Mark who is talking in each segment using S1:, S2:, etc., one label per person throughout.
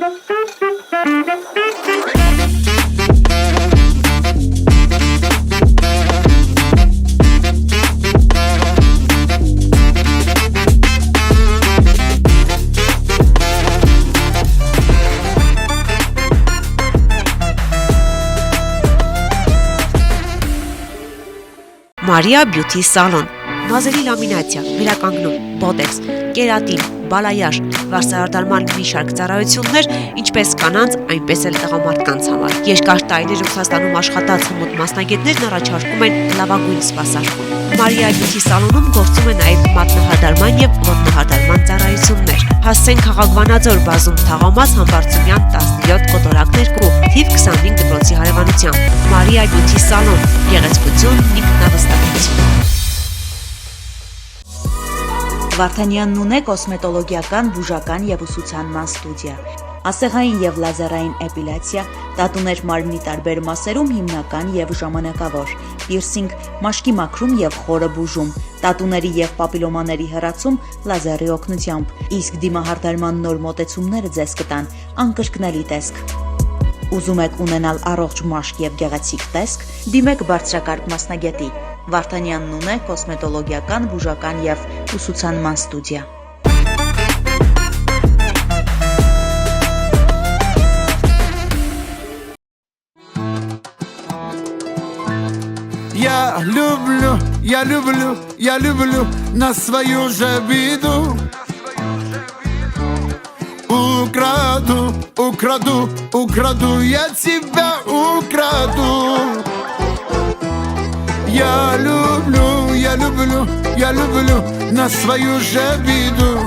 S1: Maria Beauty Salon, մազերի լամինացիա, վերականգնում, բոտեքս, կերատին, բալայաժ, վարսահարդարման մի շարք ծառայություններ, ինչպես կանանց, այնպես էլ տղամարդկանց համար։ Երկար տարիներ Ռուսաստանում աշխատած հմուտ մասնագետներն առաջարկում են լավագույն սպասարկում։ Maria Beauty Salon-ում գործում է նաև մատնահարդարման եւ ոտնահարդարման ծառայություններ։ Հասցեն Խաղաղվանաձոր բազում թաղամաս Համբարձումյան 17 կոտորակներ կու, թիվ 25 դպրոցի հարևանությամբ։ Maria Beauty Salon, գեղեցկություն, ինքնավստահություն։
S2: Վարդանյանն ունե կոսմետոլոգիական, բուժական եւ ուսուցանման ստուդիա, ասեղային եւ լազերային էպիլյացիա, տատուներ մարմնի տարբեր մասերում հիմնական եւ ժամանակավոր, պիրսինգ, մաշկի մաքրում եւ խորը բուժում, տատուների եւ պապիլոմաների հեռացում լազերի օգնությամբ, իսկ դիմահարդարման նոր մոտեցումները ձեզ կտան անկրկնելի տեսք։ Ուզում եք ունենալ առողջ մաշկ եւ գեղեցիկ տեսք, դիմեք բարձրակարգ մասնագետի։ Վարդանյանն ունե կոսմետոլոգիական, բուժական եւ ուսուցանման ստուդիա։
S3: Я люблю на свою же беду. Украду, я тебя украду. Я люблю на свою же беду.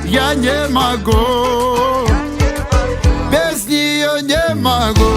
S3: Я не могу, без нее не могу.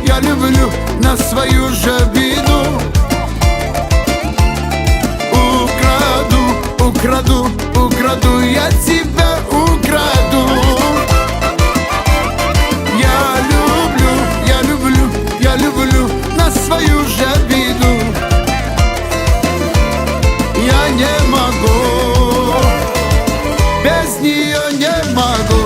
S3: Я люблю на свою же беду. Украду, я тебя украду. Я люблю на свою же беду. Я не могу, без нее не могу.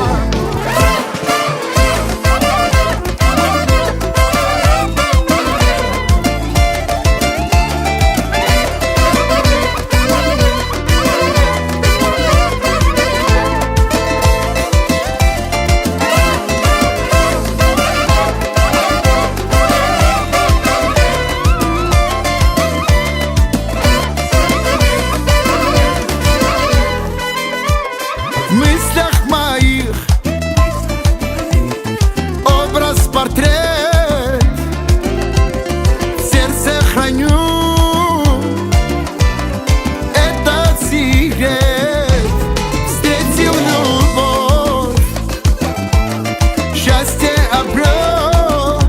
S3: В мыслях моих образ, портрет, в сердце храню этот секрет. Встретил любовь, счастье обрел,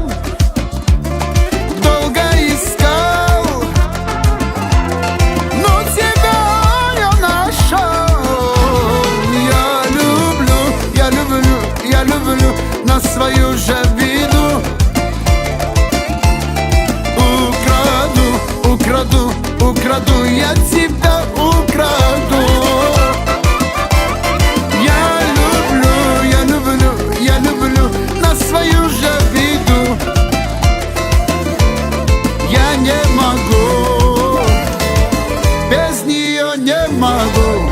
S3: долго искал, но тебя я нашел. Я люблю на свою же беду. Украду, я тебя украду. Я люблю на свою же беду. Я не могу, без нее не могу.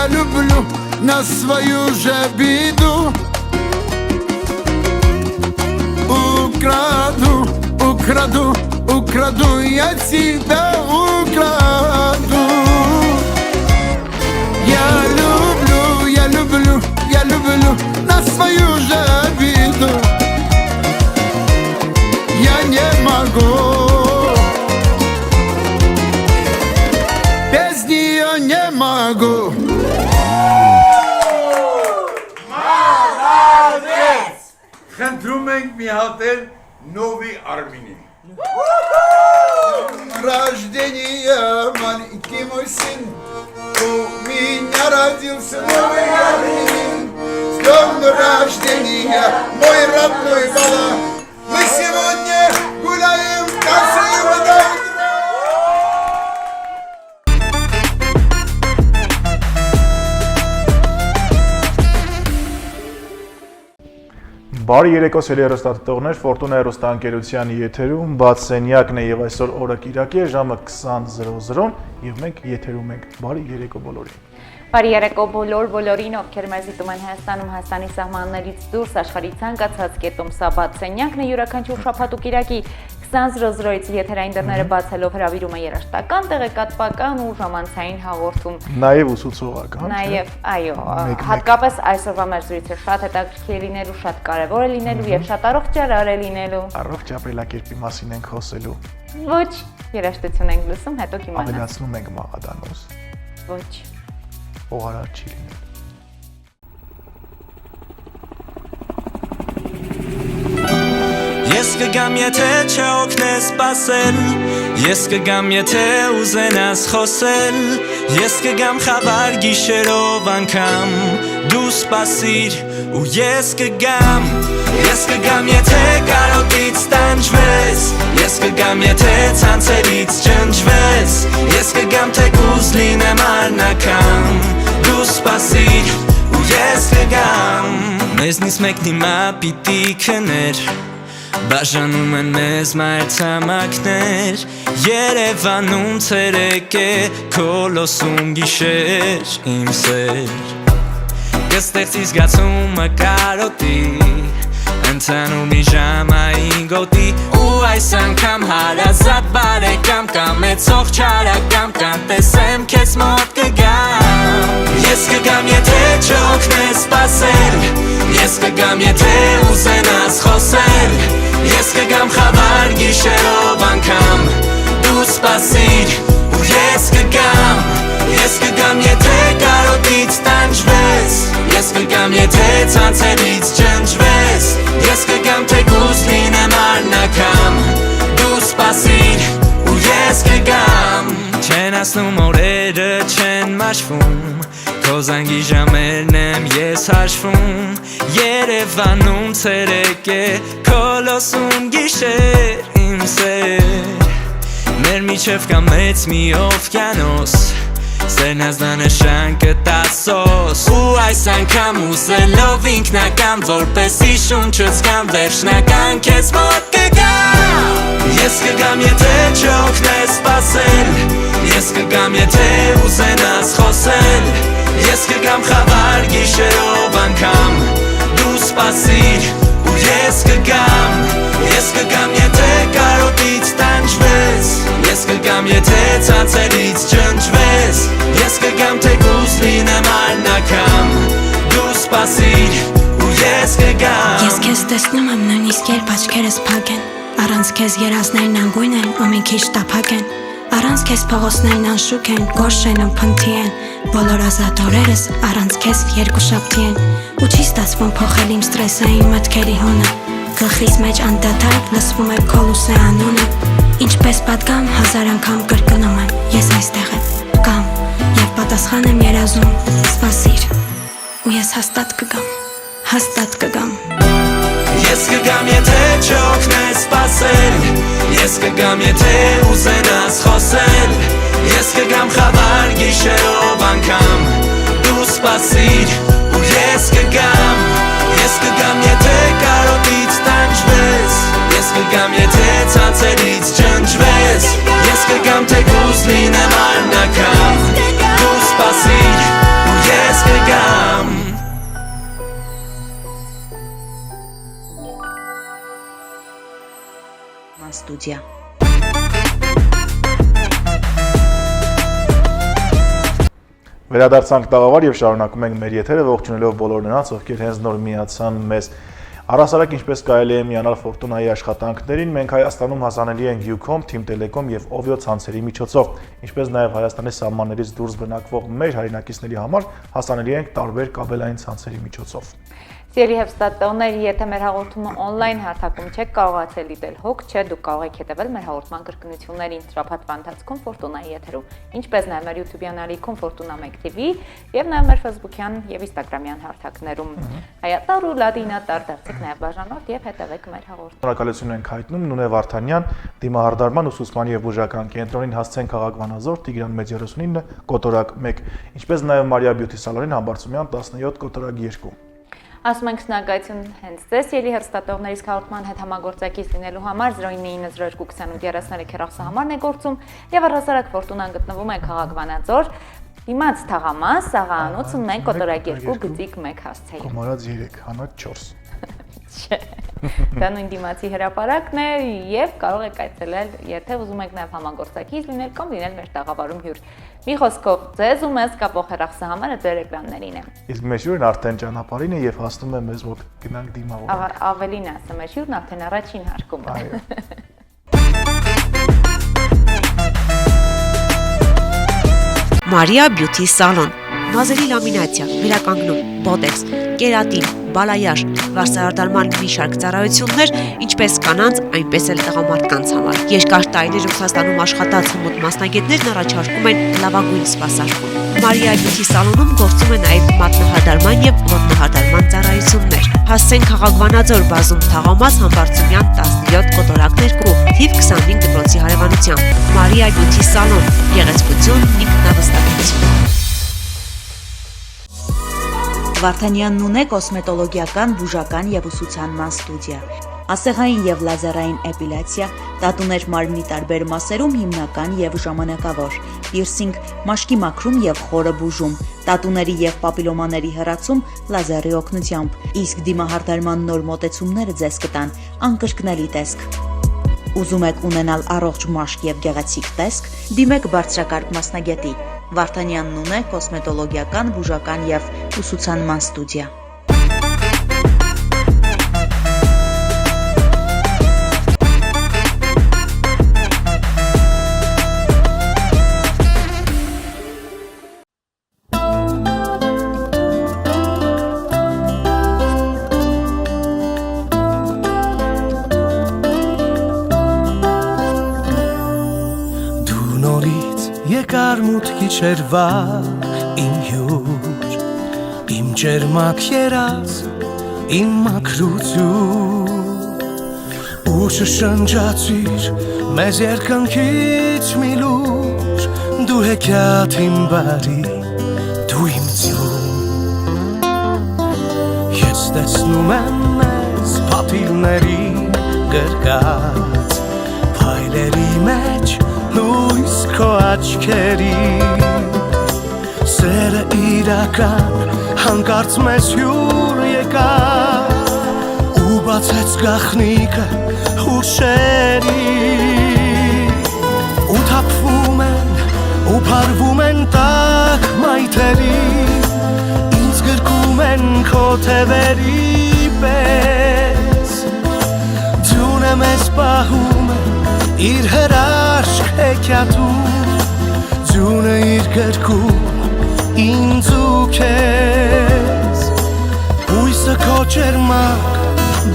S3: люблю на свою же беду. Украду, я тебя украду. Я люблю на свою же беду. Я не могу, без нее не могу.
S4: Խնդրում ենք մի հատել Նովի Արմինին։
S3: Рождение, маленький мой сын, у меня родился новый Армянин. С днем рождения, мой родной Бала, мы сегодня гуляем, танцуем до утра.
S5: Բարի երեկո սիրելի հեռուստադիտողներ, Ֆորտունա հեռուստաընկերության եթերում բաց սենյակն է եւ այսօր օրը Կիրակի է, ժամը 20:00 եւ մենք եթերում ենք։ Բարի երեկո բոլորին։
S6: Բարի երեկո բոլորին, ովքեր մեզ դիտում են Հայաստանում, Հայաստանի սահմաններից դուրս, աշխարհի ցանկացած կետում, սա բաց սենյակն է, յուրաքանչյուր շաբաթ ու Կիրակի 20:00-ից եթերային դռները բացելով հրավիրում է երաժշտական, տեղեկատվական ու ժամանցային հաղորդում։
S5: Նաեւ ուսուցողական։
S6: Նաեւ, այո, հատկապես այսօրվա մեր զրույցը շատ հետաքրքիր է լինելու, շատ կարևոր է լինելու եւ շատ առողջարար է լինելու։
S5: Առողջ ապրելակերպի մասին ենք խոսելու։
S6: Ոչ, երաժշտություն ենք լսում, հետո կիմանանք։
S5: Ավելացնում ենք մաղադանոց։
S6: Ոչ։
S5: Օղարար չի լինել։
S7: Ես կգամ եթե չօգնես սպասել, ես կգամ եթե ուզենաս խոսել, ես կգամ խավար գիշերով անգամ, դու սպասիր ու ես կգամ եթե կարոտից տանջվես, ես կգամ եթե ցանցերից ջնջվես, ես կգամ թեկուզ լինեմ արնական, դու սպասիր ու ես կգամ, մեզնից մեկն հիմա պիտի քներ, բաժանում են մեզ մայրցամաքներ, Երևանում ցերեկ է, քոլոսում գիշեր, իմ սեր, կստեղծի զգացումը կարոտի, ընթանում մի ժամային գոտի, ու այս անգամ հարազատ բարեկամ, կամեցող չարակամ, կանտեսեմ քեզ մոտ կգամ, ես կգամ եթե չօգնես սպասել, ես կգամ եթե ուզենաս խոսել, ես կգամ խավար գիշերով անգամ, դու սպասիր ու ես կգամ եթե կարոտից տանջվես, ես կգամ եթե ցանցերից ջնջվես, ես կգամ թեկուզ լինեմ արնական, դու սպասիր ու ես կգամ, չեն ասնում օրերը չեն մաշվում, քո զանգի ժամերն եմ ես հաշվում, Երևանում ցերեկ է, քոլոսում գիշեր, իմ սեր, մեր միջև կա մեծ մի օվկիանոս, սերն ազդանշան կտասոս, ու այս անգամ ուզելով ինքնական, որպեսի շունչս կամ վերջնական քեզ մոտ կգամ, ես կգամ եթե չօգնես սպասել, ես կգամ եթե ուզենաս խոսել, ես կգամ խավար գիշերով անգամ, դու սպասիր ու ես կգամ եթե կարոտից տանջվես, ես կգամ եթե ցանցերից ջնջվես, ես կգամ թեկուզ լինեմ արնական, դու սպասիր ու ես կգամ,
S8: ես քեզ տեսնում եմ նույնիսկ երբ աչքերս փակ են, առանց քեզ երազներն անգույն են ու մի քիչ տափակ են, առանց քեզ փողոցներն անշուք են, գորշ են ու փնթի են, բոլոր ազատ օրերս առանց քեզ երկուշաբթի են, ու չի ստացվում փոխել իմ ստրեսային մտքերի հունը, գլխիս մեջ անդադար լսվում է քո լուսե անունը, ինչպես պատկամ հազար անգամ կրկնում եմ, ես այստեղ եմ, կամ եւ պատասխան եմ երազում, սպասիր, ու ես հաստատ կգամ,
S7: ես կգամ եթե չօգնես սպասել, ես կգամ եթե ուզենաս խոսել, ես կգամ խավար գիշերով անգամ, դու սպասիր ու ես կգամ եթե կարոտից տանջվես, ես կգամ եթե ցանցերից ջնջվես, ես կգամ թեկուզ լինեմ արնական, դու սպասիր
S2: ստուդիա։
S5: Վերադարձանք տաղավար եւ շարունակում ենք մեր եթերը ողջունելով բոլոր նրանց, ովքեր հենց նոր միացան մեզ։ Առհասարակ ինչպես կարելի է միանալ Ֆորտունայի աշխատանքներին, մենք Հայաստանում հասանելի ենք Ucom, Team Telecom եւ Ovio ցանցերի միջոցով, ինչպես նաեւ Հայաստանի սահմաններից դուրս բնակվող մեր հայրենակիցների համար հասանելի ենք տարբեր կաբելային ցանցերի միջոցով։
S6: Սիրելի հեռուստատողներ, եթե մեր հաղորդումը on-line հարթակում չեք կարողացել դիտել, հոգ չէ, դուք կարող եք հետևել մեր հաղորդման կրկնություններին շաբաթվա ընթացքում Ֆորտունայի եթերում, ինչպես նաև մեր YouTube-յան ալիքում Ֆորտունա 1 TV եւ նաև մեր Facebook-յան եւ Instagram-յան հարթակներում։ Հայատար ու լատինատար դարձեք նաև բաժանորդ եւ հետևեք մեր հաղորդմանը։
S5: Շնորհակալություն ենք հայտնում Նունե Վարդանյան, դիմահարդարման ուսուցման եւ բուժական կենտրոնին հասցեն քաղաք Վանաձոր, Տիգրան մեծ 39, կոտորակ 1, ինչպես նաև Մարիա Բյութի սալոնին Համբարձումյան 17, կոտորակ 2։
S6: Ասում ենք շնորհակալություն հենց ձեզ, ելի հեռուստատողներից հաղորդման հետ համագործակից լինելու համար 09922833 հեռախոսահամարն է գործում եւ առհասարակ Ֆորտունան գտնվում է քաղաք Վանաձոր, դիմաց թաղամաս, Սաղանոց 1, կոտորակ 2, գծիկ 1 հասցեին։
S5: Կոմարած 3, հանած 4։
S6: Չէ։ Դա նույն դիմացի հրապարակն է եւ կարող եք այցելել, եթե ուզում եք նաեւ համագործակից լինել կամ լինել մեր տաղավարում հյուր։ Մի խոսքով, ձեզ ու մեզ կապող հեռախոսահամարը ձեր էկրաններին է։
S5: Իսկ մեր հյուրն արդեն ճանապարհին է եւ հասնում է մեզ մոտ գնանք դիմավորել։
S6: Ավելին ասեմ, մեր հյուրն արդեն առաջին հարկում է։
S1: Maria Beauty Salon, մազերի լամինացիա, վերականգնում, բոտեքս, կերատին, բալայաշ, վարսահարդարման մի շարք ծառայություններ, ինչպես կանանց, այնպես էլ տղամարդկանց համար։ Երկար տարիներ Ռուսաստանում աշխատած հմուտ մասնագետներն առաջարկում են լավագույն սպասարկում։ Maria Beauty Salon-ում գործում է նաև մատնահարդարման եւ ոտնահարդարման ծառայություններ։ Հասցեն քաղաք Վանաձոր, բազում թաղամաս, Համբարձումյան 17, կոտորակ 2, թիվ 25 դպրոցի հարևանությամբ։ Maria Beauty Salon, գեղեցկություն, ինքնավստահություն։
S2: Վարդանյան Նունե կոսմետոլոգիական, բուժական եւ ուսուցանման ստուդիա։ Ասեղային եւ լազերային էպիլյացիա, տատուներ մարմնի տարբեր մասերում հիմնական եւ ժամանակավոր, պիրսինգ, մաշկի մաքրում եւ խորը բուժում, տատուների եւ պապիլոմաների հեռացում լազերի օգնությամբ, իսկ դիմահարդարման նոր մոտեցումները ձեզ կտան անկրկնելի տեսք։ Ուզում եք ունենալ առողջ մաշկ եւ գեղեցիկ տեսք, դիմեք բարձրակարգ մասնագետի։ Վարդանյան Նունե կոսմետոլոգիական, բուժական եւ ուսուցանման ստուդիա։
S7: Եկար մուտքի չերվա իմ հյուր, իմ ջերմակ երազ, իմ մաքրություն, ու շշնջացիր մեզ երկնքից մի լուր, դու հեքիաթ իմ բարի, դու իմ ձյուն։ Ես տեսնում եմ մեզ պատիլների գրկած, փայլերի մեջ լույս քո աչքերի, սերը իրական հանկարծ մեզ հյուր եկավ ու բացեց գաղտնիքը հուշերի, ու թափվում են ու փարվում են տաք մայթերի, ինձ գրկում են քո թևերի պես, ձյունը մեզ պահում է իր հրաշք հեքիաթում, ձյունը իր գրքում ինձ ու քեզ, հույսը քո ջերմակ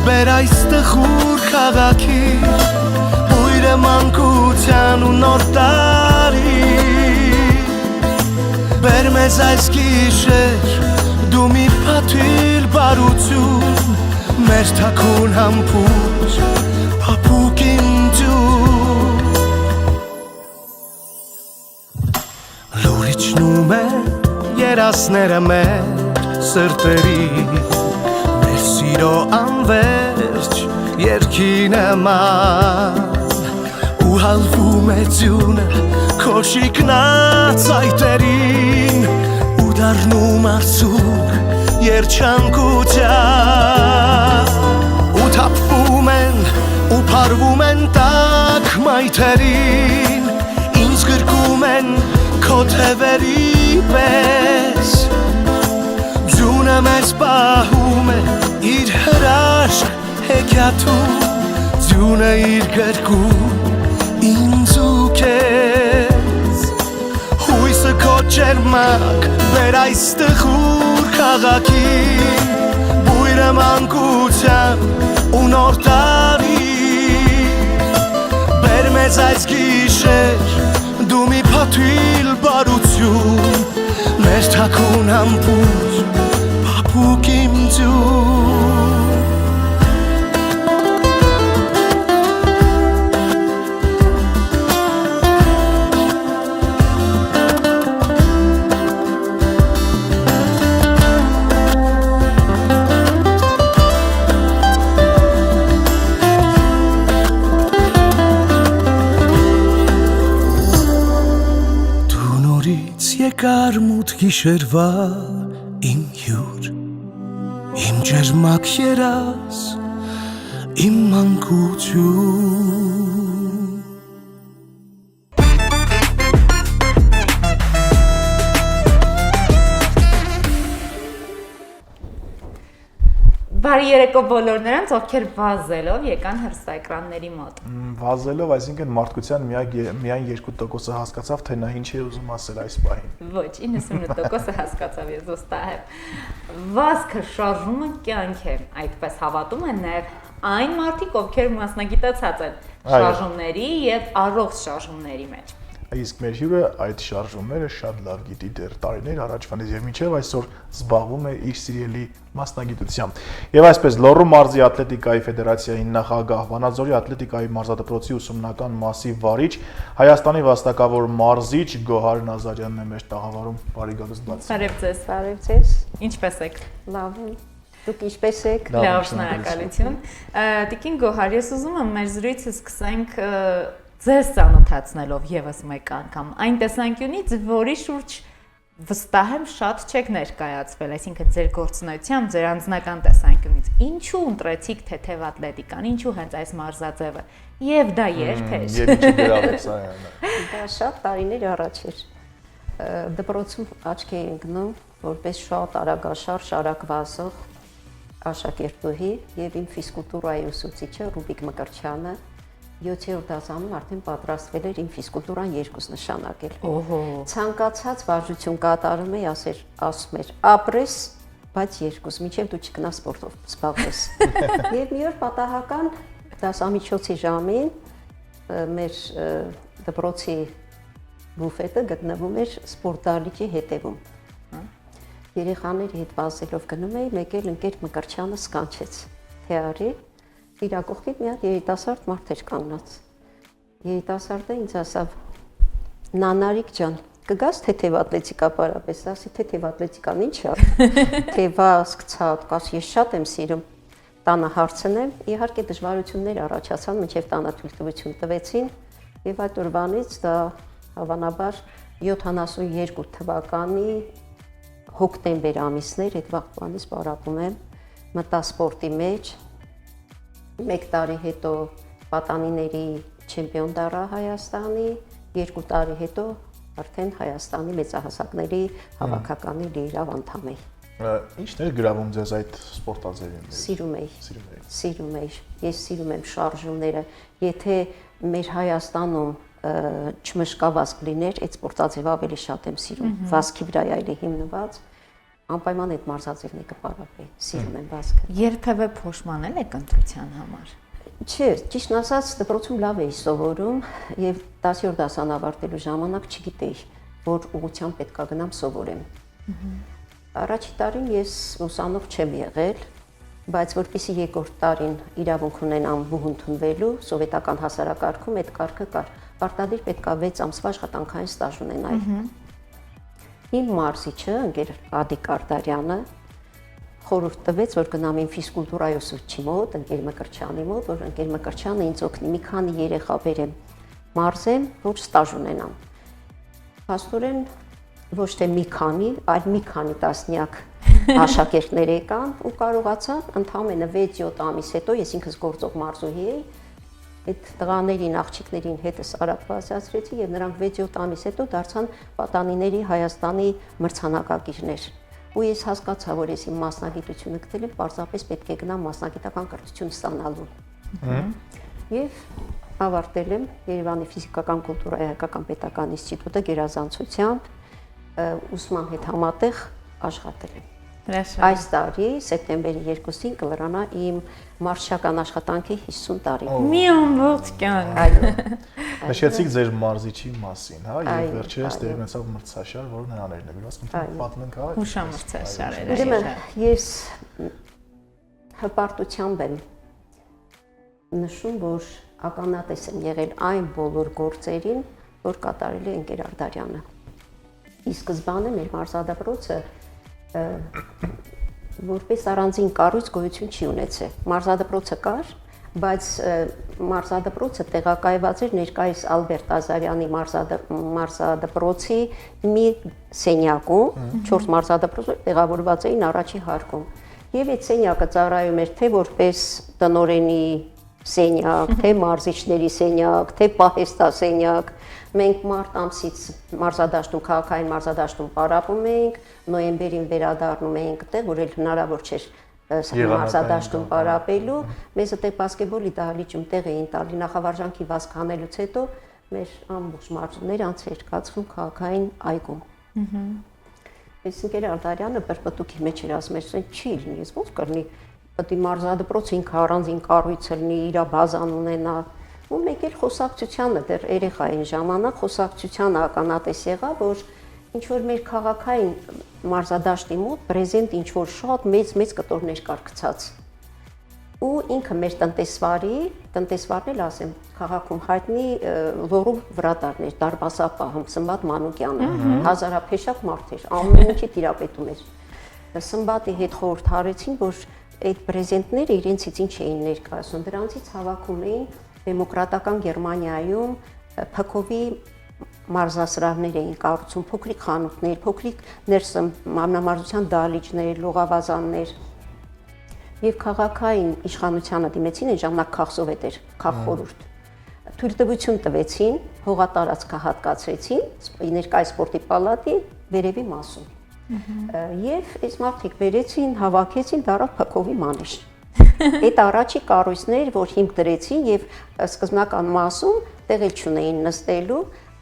S7: բեր այս տխուր քաղաքին, բույրը մանկության ու նոր տարի, բեր մեզ այս գիշեր դու մի փաթիլ բարություն, մեր թաքուն համբույր փափուկին Լուրիչնում են երասները մեր սրտերի, մեր սիրո անվերջ երգի նման, ու հալվում է ձյունը քո շիկնած այտերին, ու դառնում արցունք երջանկության, ու թափվում են ու փարվում են տա տակ մայթերին ինձ գրկում են քո թևերի պես ձյունը մեզ պահում է իր հրաշք հեքիաթում ձյունը իր գրկում ինձ ու քեզ հույսը քո ջերմակ բեր այս տխուր քաղաքին բույրը մանկության ու նոր տարի բեր մեզ այս գիշեր դու մի փաթիլ բարություն մեր թաքուն ամպուր փափուկ իմ ձյուն Եկար մութ գիշերվա իմ հյուր իմ ջերմակ երաս իմ մանկություն
S6: Բարի երեկո բոլոր նրանց, ովքեր վազելով եկան հեռուստաէկրանների մոտ։
S5: Վազելով, այսինքն մարդկության միայն 2%-ը հասկացավ, թե նա ինչ է ուզում ասել այս պահին։
S6: Ոչ, 98%-ը հասկացավ, ես վստահ եմ։ Վազքը շարժումը կյանք է, այդպես հավատում են նաև այն մարդիկ, ովքեր մասնագիտացած են շարժումների եւ առողջ շարժումների մեջ։
S5: Իսկ մեր հյուրը այդ շարժումները շատ լավ գիտի դեռ տարիներ առաջվանից եւ մինչեւ այսօր զբաղվում է իր սիրելի մասնագիտությամբ։ Եվ այսպես Լոռու մարզի ատլետիկայի ֆեդերացիայի նախագահ, Վանաձորի ատլետիկայի մարզադպրոցի ուսումնական մասի վարիչ, Հայաստանի վաստակավոր մարզիչ Գոհար Նազարյանն է մեր տաղավարում։ Բարի գալուս բաց։
S6: Բարև ձեզ։
S9: Բարև ձեզ։
S6: Ինչպե՞ս եք։
S9: Լավ եմ։ Դուք ինչպե՞ս եք։
S6: Լավ, շնորհակալություն։ Տիկին Գոհար, ես ուզում եմ մեր զրույցը սկսենք ձեզ ծանոթացնելով եւս մեկ անգամ այն տեսանկյունից, որի շուրջ վստահ եմ շատ չեք ներկայացվել, այսինքն ձեր գործունեությամբ, ձեր անձնական տեսանկյունից։ Ինչու ընտրեցիք թեթև ատլետիկան, ինչու հենց այս մարզաձևը, եւ դա երբ էր։
S5: Եվ ինչի գրավեց Սարյանը։
S9: Դա շատ տարիներ առաջ էր։ Դպրոցում աչքի էի ընկնում, որպես շատ արագաշարժ, արագ վազող աշակերտուհի եւ իմ ֆիզկուլտուրայի ուսուցիչը Ռուբիկ Մկրտչյանը 7-րդ դասանում արդեն պատրաստվել էր իմ ֆիզկուլտուրան 2 նշանակել։ Օհո։ Ցանկացած վարժություն կատարում էի, ասում էր, ապրես, բայց 2, մինչև դու չգնաս սպորտով զբաղվես։ Եվ մի օր պատահական դասամիջոցի ժամին մեր դպրոցի բուֆետը գտնվում էր սպորտալիճի հետևում։ Երեխաների հետ վազելով գնում էի, մեկ էլ ընկեր Մկրտչյանը սկանչեց, թե արի իր կողքից մի հատ երիտասարդ մարդ էր կանգնած։ Երիտասարդը ինձ ասավ. «Նանարիկ ջան, կգաս թեթև ատլետիկա պարապես», ասի թեթև ատլետիկան ի՞նչ է։ Թե վազք, ցատկաս, ես շատ եմ սիրում։ Տանը հարցնեմ, իհարկե դժվարություններ առաջացան, մինչև տանը թույլտվություն տվեցին, եւ այդ օրվանից դա հավանաբար 72 թվականի հոկտեմբեր ամիսներ այդ վաղվանից պարապում եմ, մտա սպորտի մեջ։ 1 տարի հետո պատանիների չեմպիոն դառա Հայաստանի, 2 տարի հետո արդեն Հայաստանի մեծահասակների հավաքականի լիիրավ անդամ էի։
S5: Ինչն էր գրավում ձեզ այդ սպորտաձևի մեջ։
S9: Սիրում էի։ Ես սիրում եմ շարժումները։ Եթե մեր Հայաստանում չմշկա վազք լիներ, այդ սպորտաձևը ավելի շատ եմ սիրում։ Վազքի վրա այլ է հիմնված։ Անպայման այդ մարզաձևն է կպարապի, սիրում եմ վազքը։
S6: Երբևէ փոշմանել եք ընտրության համար։
S9: Չէ, ճիշտն ասած, դպրոցում լավ էի սովորում եւ 10-րդ դասան ավարտելու ժամանակ չգիտեի, որ ուղղությամբ պետքա գնամ սովորեմ։ Առաջի տարին ես ուսանող չեմ եղել, բայց որպեսզի երկրորդ տարին իրավունք ունենամ բուհ ընդունվելու սովետական հասարակարգում այդ կարգը կար։ Պարտադիր պետքա 6 ամսվա աշխատանքային ստաժ ունենալ։ Իմ մարզիչը, ընկեր Ադիկ Արտարյանը, խորհուրդ տվեց, որ գնամ իմ ֆիզկուլտուրայի ուսուցչի մոտ, ընկեր Մկրտչյանի մոտ, որ ընկեր Մկրտչյանը ինձ օգնի մի քանի երեխա բերեմ մարզեմ, որ ստաժ ունենամ։ Փաստորեն ոչ թե մի քանի, այլ մի քանի տասնյակ աշակերտներ եկան ու կարողացան ընդամենը 6-7 ամիս հետո, ես ինքս գործող մարզուհի էի, այդ տղաներին, աղջիկներին հետս արագ բացացրեցի եւ նրանք 6-7 ամիս հետո դարձան պատանիների Հայաստանի մրցանակակիրներ։ Ու ես հասկացա, որ ես իմ մասնագիտությունը գտել եմ, պարզապես պետք է գնամ մասնագիտական կրթություն ստանալու։ Եվ ավարտել եմ Երևանի ֆիզիկական կուլտուրայի հայկական պետական ինստիտուտը գերազանցությամբ, ուսման հետ համատեղ աշխատել եմ։ Այս տարի սեպտեմբերի 2-ին կլրանա իմ մարզչական աշխատանքի 50 տարի։
S6: Մի ամբողջ կյանք։
S9: Այո։
S5: Նշեցիք ձեր մարզիչի մասին, հա, եւ վերջերս տեղի ունեցավ մրցաշար, որը նրաներն է։ Ասում պատմենք, հա։
S6: Հուշամրցաշարերը։
S9: Ուրեմն ես հպարտությամբ եմ նշում, որ ականատես եմ եղել այն բոլոր գործերին, որ կատարել է ընկեր Արտարյանը։ Ի սկզբանե մեր մարզադպրոցը որպես առանձին կառույց գոյություն չի ունեցել։ Մարզադպրոցը կար, բայց մարզադպրոցը տեղակայված էր ներկայիս Ալբերտ Ազարյանի մարզադպրոցի մի սենյակում, 4 մարզադպրոցներ տեղավորված էին առաջի հարկում։ Եվ այդ սենյակը ծառայում էր թե որպես տնօրենի սենյակ, թե մարզիչների սենյակ, թե պահեստասենյակ։ Մենք մարտ ամսից մարզադաշտում, քաղաքային մարզադաշտում պարապում էինք, նոյեմբերին վերադառնում էինք այդտեղ, որ էլ հնարավոր չէր մարզադաշտում պարապելու։ Մեզ այդտեղ բասկետբոլի դահլիճում տեղ էին տալի, նախավարժանքի վազք հանելուց հետո մեր ամբողջ մարզումները անց էր կացվում քաղաքային այգում։ Ես ընկեր Արտարյանը բրբտուքի մեջ էր ասում, չի լինի, ես ո՞նց կլինի, պետք է մարզադպրոցը ինքը առանձին կառույց լինի, իր բազան ունենա։ Ու մեկ էլ խոսակցությանը դեռ երեխային ժամանակ խոսակցության ականատես եղա, որ ինչ որ մեր քաղաքային մարզադաշտի մոտ պրեզենտ ինչ որ շատ մեծ կտորներ կար գցած։ Ու ինքը մեր տնտեսվարն էլ ասեմ, քաղաքում հայտնի լոռու վրատարներ, Դարբասապահում, Սմբատ Մանուկյանը, հազարափեշակ մարդ էր, ամեն ինչի տիրապետում էր։ Սմբատի հետ խորհուրդ հարեցին, որ այդ պրեզենտները իրենցից ինչ էին ներկայացնում, դրանցից հավաքում էին դեմոկրատական Գերմանիայում Փքովի մարզասրահներ էին կառուցում, փոքրիկ խանութներ, փոքրիկ ներսը մարմնամարզության դահլիճներ, լողավազաններ։ Եվ քաղաքային իշխանությանը դիմեցին, այն ժամանակ քաղսովետ էր, քաղխորհուրդ։ Թույլտվություն տվեցին, հողատարածքը հատկացրեցին ներկայ սպորտի պալատի վերևի մասում։ Եվ այս մարդիկ վերեցին, հավաքեցին, դառավ Փքովի մանեժ։ Այդ առաջի կառույցներ, որ հիմք դրեցին եւ սկզբնական մասում տեղել չունեին նստելու,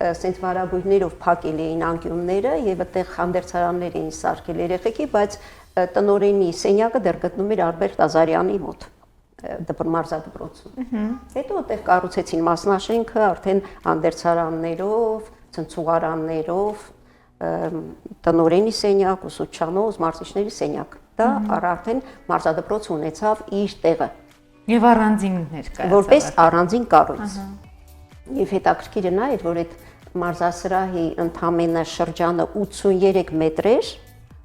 S9: ասենց վարագույրներով փակել էին անկյունները եւ այդտեղ հանդերձարաններ էին սարքել երեխեքի, բայց տնօրենի սենյակը դեռ գտնում էր Ալբերտ Ազարյանի մոտ մարզադպրոցում։ Հետո այդտեղ կառուցեցին մասնաշենքը արդեն հանդերձարաններով, ցնցուղարաններով, տնօրենի սենյակ, ուսուցչանոց, մարզիչների սենյակ։ Դա արդեն մարզադպրոցը ունեցավ իր տեղը։
S6: Եվ առանձին ներկայացավ։
S9: Որպես առանձին կառույց։ Եվ հետաքրքիրը նա էր, որ այդ մարզասրահի ընդամենը շրջանը 83 մետր էր,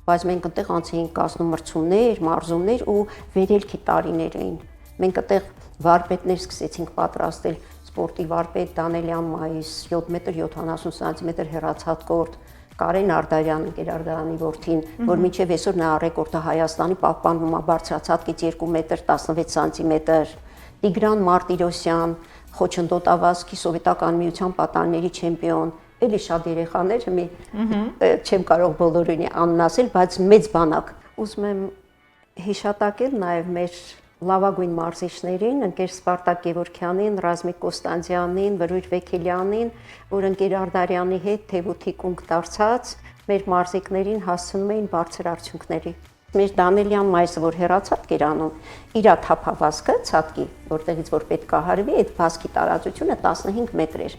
S9: բայց մենք այդտեղ անց էինք կազմում մրցումներ, մարզումներ ու վերելքի տարիներ էին։ Մենք այդտեղ վարպետներ սկսեցինք պատրաստել, սպորտի վարպետ Դանելյան Մայիս, 7 մետր 70 սանտիմետր հեռացածկորտ, Կարեն Արտարյան, ընկեր Արտարյանի որդին, որ մինչև այսօր նա ռեկորդը Հայաստանի պահպանվում է բարձրացածքից 2 մետր 16 սանտիմետր, Տիգրան Մարտիրոսյան, խոչընդոտավազքի սովետական միության պատանիների չեմպիոն, էլի շատ երեխաներ, չեմ կարող բոլորին անուն ասել, բայց մեծ բանակ։ Ուզում եմ հիշատակել նաև մեր լավագույն մարզիչներին, ընկեր Սպարտակ Գևորգյանին, Ռազմիկ Կոստանդյանին, Վրույր Վեքելյանին, որ ընկեր Արտարյանի հետ թեւութի կունք դարձած մեր մարզիկներին հասցնում էին բարձր արդյունքների։ Մեր Դանելյան Մայիսը, որ հեռացած Գերանում, իր թափավազքը ցածկի, որտեղից որ պետք է հարվի, այդ վազքի տարածությունը 15 մետր էր։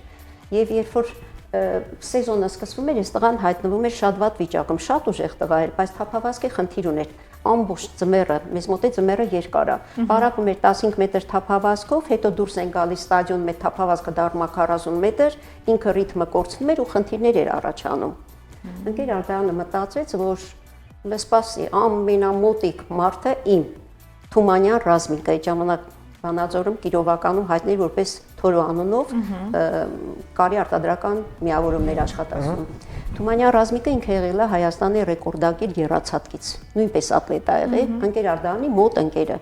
S9: Եվ երբ որ սեզոնը սկսվում էր, այս տղան հայտնվում էր շատ վատ վիճակում, շատ ուժեղ տղա էր, բայց թափավազքի խնդիր ուներ։ Ամբողջ ձմեռը, մեզ մոտ է ձմեռը երկար է։ Պարապում էր 15 մետր թափավազքով, հետո դուրս են գալիս ստադիոն մեծ թափավազքը դառնում է 40 մետր, ինքը ռիթմը կորցնում էր ու խնդիրներ էր առաջանում։ Ընկեր Արտարյանը մտածեց, որ լսպասի ամենամոտիկ մարդը իմ Թումանյան Ռազմիկը, այդ ժամանակ Վանաձորում Կիրովականում հայտնի որպես Թորո անունով կարի արտադրական միավորումներ աշխատացնում։ Թումանյան Ռազմիկը ինքը եղել է Հայաստանի ռեկորդակիր եռացատկից, նույնպես ատլետ է եղել, ընկեր Արտարյանի մոտ ընկերը։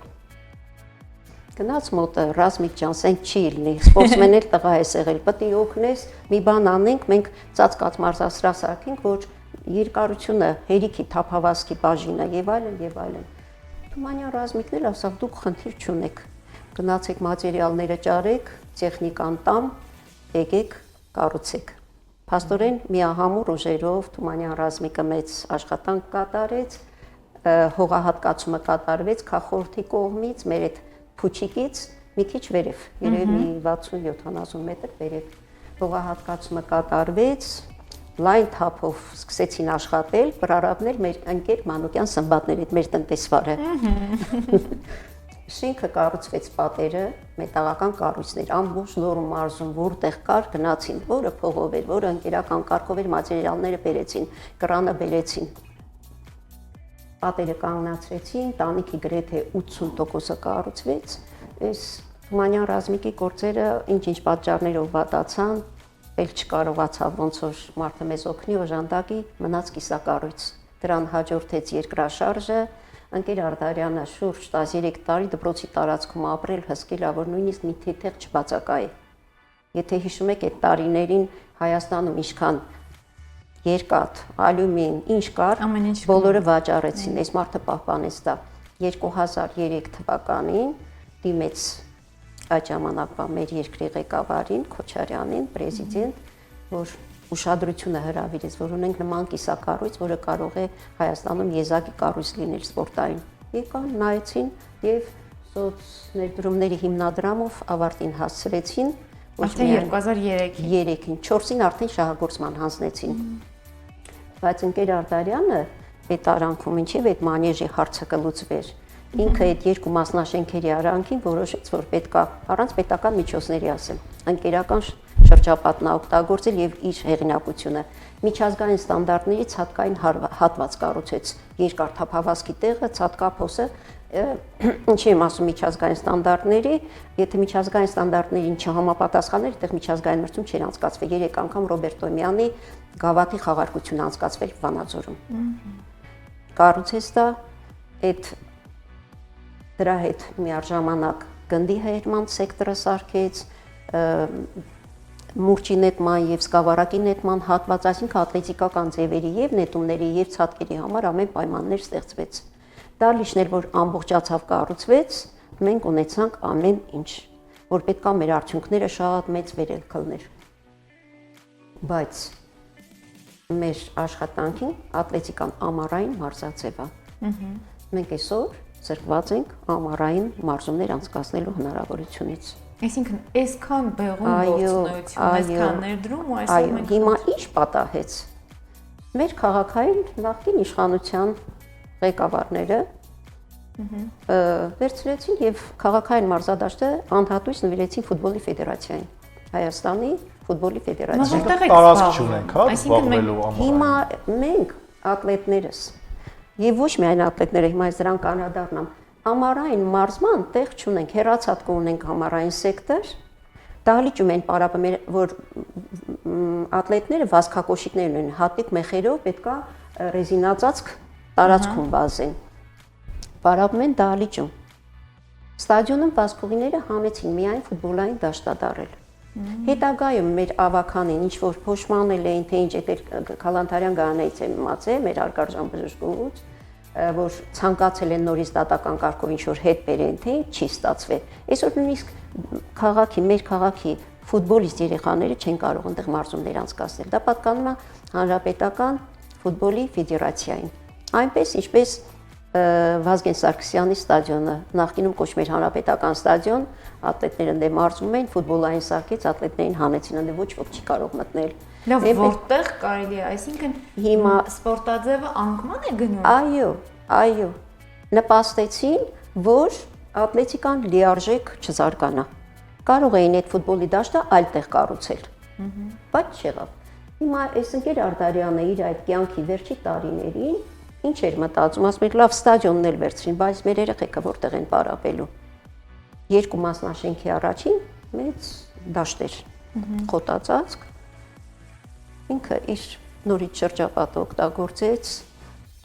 S9: Գնաց մոտը Ռազմիկ ջան, սենք չի լինի, սպորտսմեն էլ տղա է եղել, պետք է օգնես, մի բան անենք, մենք ծածկած մարզասրահ սարքենք, որ երկարությունը, հերիքի թափահավասքի բաժինը եւ այլն։ Թումանյան Ռազմիկն էլ ասավ, դուք խնդիր չունեք։ Գնացեք մատերիալները ճարեք, տեխնիկան տամ, եկեք, կառուցեք։ Փաստորեն միահամուռ ուժերով Թումանյան Ռազմիկը մեծ աշխատանք կատարեց, հողահատկացումը կատարվեց քաղաքորդի կողմից, մեր այդ փուչիկից մի քիչ վերև, երևի 60-70 մետր վերև։ Հողահատկացումը կատարվեց, լայն թափով սկսեցին աշխատել, բրարավնել մեր ընկեր Մանուկյան Սմբատների հետ, մեր տնտեսվարը։ Շենքը կառուցվեց պատերը, մետաղական կառույցներ, ամբողջ Լոռու մարզում որտեղ կար գնացին, որը փողով էր, որը ընկերական կարգով էր, մատերիալները բերեցին, կրանը բերեցին։ Պատերը կանգնացրեցին, տանիքի գրեթե 80%-ը կառուցվեց։ Այս Թումանյան Ռազմիկի գործերը ինչ-ինչ պատճառներով վատացան, էլ չկարողացավ ոնց որ մարդը մեզ օգնի օժանդակի, մնաց կիսակառույց։ Դրան հաջորդեց երկրաշարժը, ընկեր Արտարյանը շուրջ 13 տարի դպրոցի տարածքում ապրել, հսկել, որ նույնիսկ մի թեթև չբացակայի։ Եթե հիշում եք այդ տարիներին Հայաստանում ինչքան երկաթ, ալյումին, ինչ կար, բոլորը վաճառեցին, այս մարդը պահպանեց դա։ 2003 թվականին դիմեց այդ ժամանակվա մեր երկրի ղեկավարին, Քոչարյանին, պրեզիդենտ, որ ուշադրությունը հրավիրեց, որ ունենք նման կիսակառույց, որը կարող է Հայաստանում եզակի կառույց լինել սպորտային։ Եկան, նայեցին եւ սոցներդրումների հիմնադրամով ավարտին հասցրեցին։
S6: Արդեն 2003-ին,
S9: 4-ին արդեն շահագործման հանձնեցին։ Բայց ընկեր Արտարյանը այդ արանքում ինչեւ այդ մանեժի հարցը կլուծվեր։ Ինքը այդ երկու մասնաշենքերի արանքին որոշեց, որ պետքա առանց պետական միջոցների ասեմ, ընկերական շրջապատն օգտագործել եւ իր հեղինակությունը միջազգային ստանդարտներից հատկային հատված կառուցեց երկար թափահավասքի տեղը, ցածկափոսը, ինչի եմ ասում միջազգային ստանդարտների, եթե միջազգային ստանդարտներին չհամապատասխաներ, այդտեղ միջազգային մրցում չէր անցկացվել, 3 անգամ Ռոբերտ Օմյանի գավաթի խաղարկությունը անցկացվել Վանաձորում։ Կառուցեց դա այդ դրա հետ միաժամանակ գնդի հերման սեկտորը սարքեց, մուրճի նետման եւ սկավառակի նետման հատված, այսինքն ատլետիկական ձևերի եւ նետումների եւ ցատկերի համար ամեն պայմաններ ստեղծվեց։ Դա լիշներ, որ ամբողջացավ կառուցվեց, մենք ունեցանք ամեն ինչ, որ պետքա մեր արդյունքները շատ մեծ վերելքներ։ Բայց մեր աշխատանքին ատլետիկան ամառային մարզաձև է։ Մենք այսօր ծրկված ենք ամառային մարզումներ անցկացնելու հնարավորությունից։
S6: Այսինքն այսքան բեղուն գործունեություն, այսքան ներդրում ու այսօր մենք
S9: հիմա ինչ պատահեց։ Մեր քաղաքային նախկին իշխանության ղեկավարները վերցրեցին եւ քաղաքային մարզադաշտը անհատույց նվիրեցին ֆուտբոլի ֆեդերացիային, Հայաստանի ֆուտբոլի ֆեդերացիային։
S5: Տարածք չունենք, հա, զբաղվելու համար։
S9: Հիմա մենք ատլետներս եւ ոչ միայն ատլետները, հիմա ես դրան կանադառնամ, ամառային մարզման տեղ չունենք, հեռացածք ունենք ամառային սեկտոր, դահլիճում են պարապը մեր, որ ատլետները վազքակոշիկներ ունեն, հատիկ մեխերով պետքա ռեզինածածկ տարածքում վազեն։ Պարապում են դահլիճում։ Ստադիոնում վազքողիները հանեցին միայն ֆուտբոլային դաշտադարել։ Հետագայում մեր ավականին ինչ որ փոշմանել էին, թե ինչ այդ Քալանթարյան գանայից եմ իմացել, մեր արգարժան բժշկուց, որ ցանկացել են նորից դատական կարգով ինչ որ հետ բերեն, թե չի ստացվել։ Այսօր նույնիսկ քաղաքի, մեր քաղաքի ֆուտբոլիստ երեխաները չեն կարող այնտեղ մարզումներ անցկացնել։ Դա պատկանում է Հանրապետական ֆուտբոլի ֆեդերացիային։ Այնպես ինչպես Վազգեն Սարգսյանի ստադիոնը, նախկինում կոչվում էր Հանրապետական ստադիոն, ատլետները դե մարզում էին, ֆուտբոլային սարքից ատլետներին հանեցին, այնտեղ ոչ ոք չի կարող մտնել։
S6: Լավ, որտեղ կարելի է, այսինքն հիմա սպորտաձևը անկման է գնում։
S9: Այո, նպաստեցին, որ ատլետիկան լիարժեք չզարգանա։ Կարող էին այդ ֆուտբոլի դաշտը այլ տեղ կառուցել, բայց չեղավ։ Հիմա այս ընկեր Արտարյանը իր այդ կյանքի վերջի տարիներին ինչ էր մտածում, ասում էր լավ ստադիոնն էլ վերցրին, բայց մեր երեխեքը որտեղ են պարապելու։ Երկու մասնաշենքի առաջին մեծ դաշտ էր, խոտածածկ։ Ինքը իր նորից շրջապատը օգտագործեց,